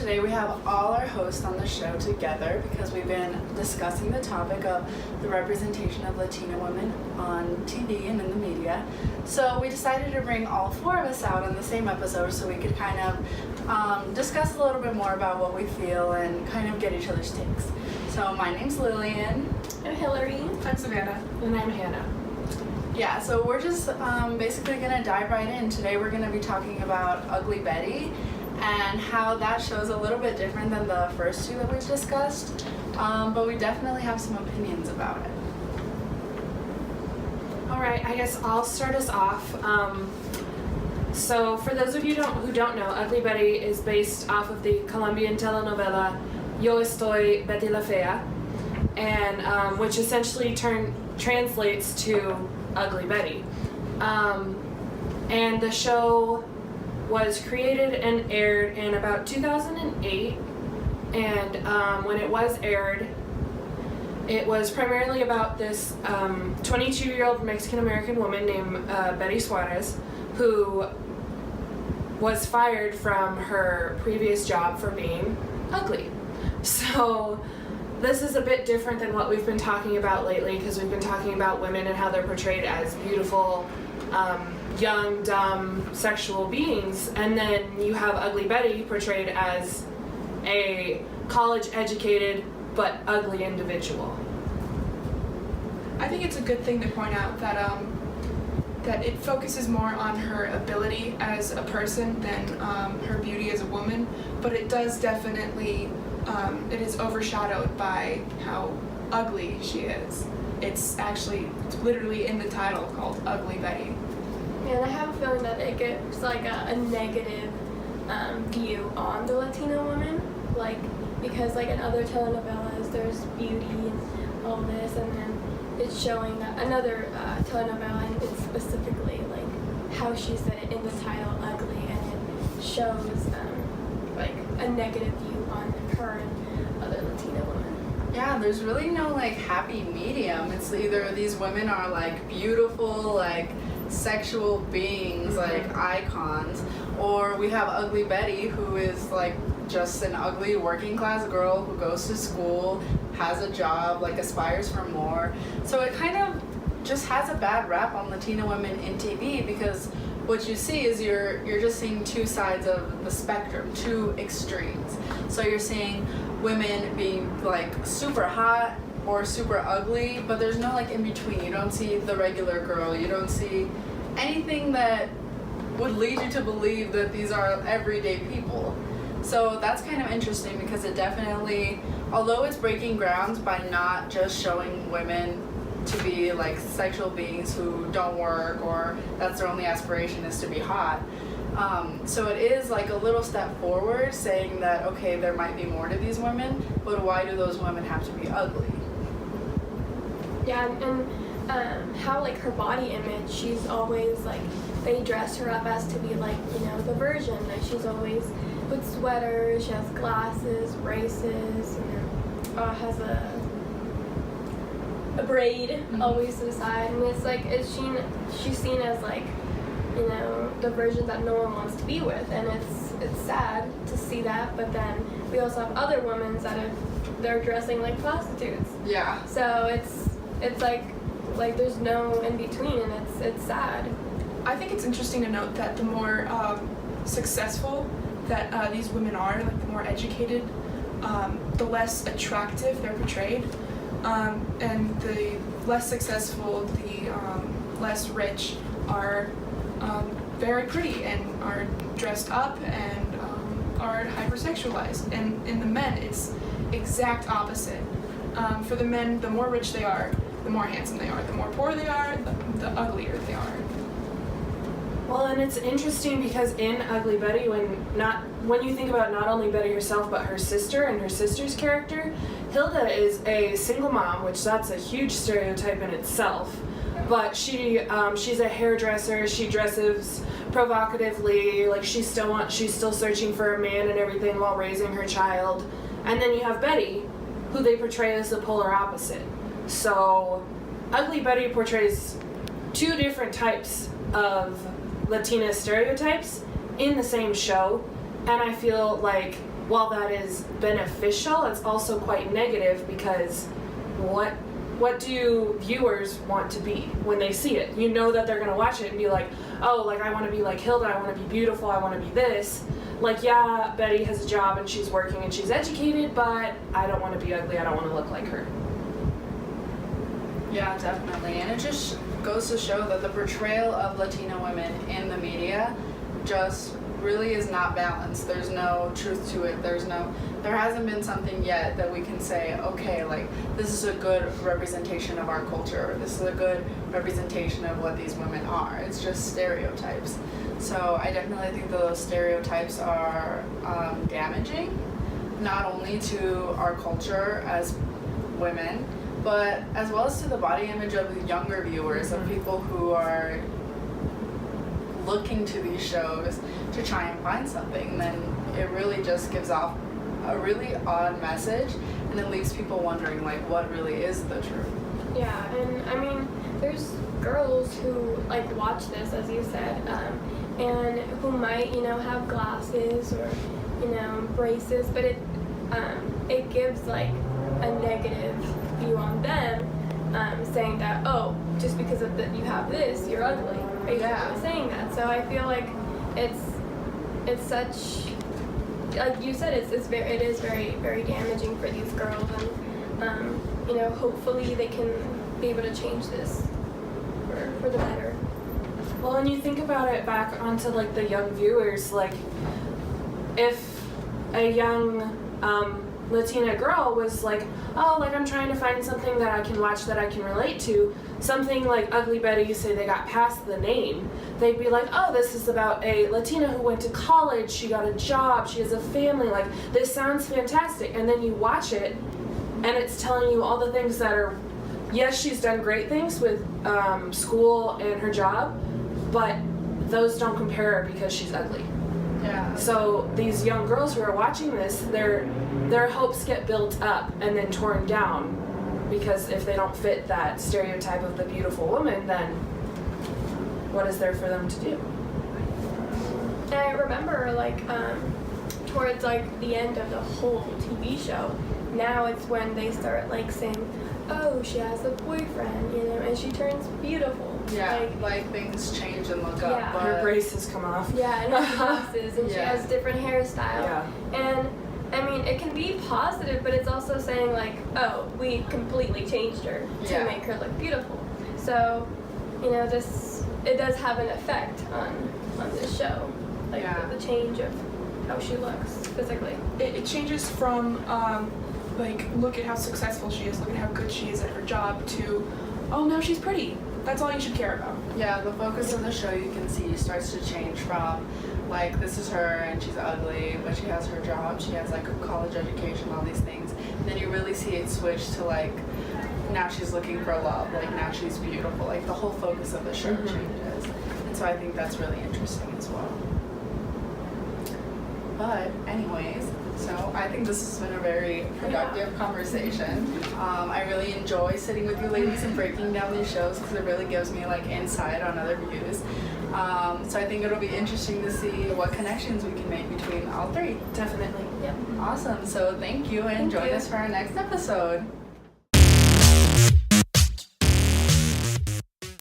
today we have all our hosts on the show together because we've been discussing the topic of the representation of Latina women on TV and in the media. So we decided to bring all four of us out on the same episode so we could kind of discuss a little bit more about what we feel and kind of get each other's takes. So my name's Lillian. I'm Hillary. I'm Savannah. And I'm Hannah. Yeah, so we're just basically going to dive right in. Today we're going to be talking about Ugly Betty and how that show's a little bit different than the first two that we've discussed, but we definitely have some opinions about it. All right, I guess I'll start us off. So for those of you who don't know, Ugly Betty is based off of the Colombian telenovela Yo Estoy Betty la Fea, and which essentially translates to Ugly Betty. And the show was created and aired in about 2008, and when it was aired, it was primarily about this 22-year-old Mexican-American woman named Betty Suarez, who was fired from her previous job for being ugly. So this is a bit different than what we've been talking about lately, because we've been talking about women and how they're portrayed as beautiful, young, dumb, sexual beings, and then you have Ugly Betty portrayed as a college-educated but ugly individual. I think it's a good thing to point out that that it focuses more on her ability as a person than her beauty as a woman, but it does definitely, it is overshadowed by how ugly she is. It's literally in the title called Ugly Betty. Yeah, and I have a feeling that it gives like a negative view on the Latina woman, like because like in other telenovelas there's beauty and all this, and then it's showing that another telenovela, and it's specifically like how she said it in the title, ugly, and it shows like a negative view on her and other Latina women. Yeah, there's really no like happy medium. It's either these women are like beautiful, like sexual beings, like icons, or we have Ugly Betty, who is like just an ugly working class girl who goes to school, has a job, like aspires for more. So it kind of just has a bad rap on Latina women in TV, because what you see is you're just seeing two sides of the spectrum, two extremes. So you're seeing women being like super hot or super ugly, but there's no like in between. You don't see the regular girl. You don't see anything that would lead you to believe that these are everyday people. So that's kind of interesting, because it definitely, although it's breaking grounds by not just showing women to be like sexual beings who don't work or that's their only aspiration is to be hot. So it is like a little step forward, saying that, okay, there might be more to these women, but why do those women have to be ugly? Yeah, and how like her body image, she's always like, they dress her up as to be like, you know, the virgin. Like she's always with sweaters, she has glasses, braces, and has a braid always to the side, and it's like she's seen as like, you know, the version that no one wants to be with, and it's sad to see that. But then we also have other women that they're dressing like prostitutes. Yeah. So it's like there's no in between, and it's sad. I think it's interesting to note that the more successful that these women are, like the more educated, the less attractive they're portrayed, and the less successful, the less rich are very pretty and are dressed up and are hypersexualized. And in the men, it's exact opposite. For the men, the more rich they are, the more handsome they are. The more poor they are, the uglier they are. Well, and it's interesting because in Ugly Betty, when you think about not only Betty herself, but her sister and her sister's character, Hilda is a single mom, which that's a huge stereotype in itself. But she's a hairdresser. She dresses provocatively, like she's still searching for a man and everything while raising her child. And then you have Betty, who they portray as the polar opposite. So Ugly Betty portrays two different types of Latina stereotypes in the same show, and I feel like while that is beneficial, it's also quite negative because what do viewers want to be when they see it? You know that they're gonna watch it and be like, oh, like I want to be like Hilda, I want to be beautiful, I want to be this. Like, yeah, Betty has a job and she's working and she's educated, but I don't want to be ugly, I don't want to look like her. Yeah, definitely. And it just goes to show that the portrayal of Latina women in the media just really is not balanced. There's no truth to it. There hasn't been something yet that we can say, okay, like this is a good representation of our culture. Or this is a good representation of what these women are. It's just stereotypes. So I definitely think that those stereotypes are damaging, not only to our culture as women, but as well as to the body image of the younger viewers, of people who are looking to these shows to try and find something. Then it really just gives off a really odd message, and it leaves people wondering like what really is the truth. Yeah, and I mean, there's girls who like watch this, as you said, and who might, you know, have glasses or, you know, braces, but it gives like a negative view on them, saying that, oh, just because of that you have this, you're ugly. Basically saying that. So I feel like it's such, like you said, it is very, very damaging for these girls, and you know, hopefully they can be able to change this for the better. Well, and you think about it back onto like the young viewers, like if a young Latina girl was like, oh, like I'm trying to find something that I can watch that I can relate to, something like Ugly Betty, say they got past the name, they'd be like, oh, this is about a Latina who went to college, she got a job, she has a family, like this sounds fantastic. And then you watch it and it's telling you all the things that are, yes, she's done great things with school and her job, but those don't compare her because she's ugly. Yeah. So these young girls who are watching this, their hopes get built up and then torn down, because if they don't fit that stereotype of the beautiful woman, then what is there for them to do? And I remember, like, towards like the end of the whole TV show, now it's when they start like saying, oh, she has a boyfriend, you know, and she turns beautiful. Yeah, like things change and look up. Yeah. But Her braces come off. Yeah, and her glasses, and she Yeah. has different hairstyle. Yeah. And I mean, it can be positive, but it's also saying like, oh, we completely changed her to Yeah. make her look beautiful. So, you know, it does have an effect on this show, like Yeah. the change of how she looks physically. It changes from like, look at how successful she is, look at how good she is at her job, to, oh, no, she's pretty. That's all you should care about. Yeah, the focus of the show, you can see, starts to change from like this is her and she's ugly, but she has her job, she has like a college education, all these things. And then you really see it switch to like now she's looking for love, like now she's beautiful, like the whole focus of the show changes. And so I think that's really interesting as well. But anyways, so I think this has been a very productive conversation. I really enjoy sitting with you ladies and breaking down these shows because it really gives me like insight on other views. So I think it'll be interesting to see what connections we can make between all three. Definitely. Yep. Awesome. So thank you and Thank join you. us for our next episode.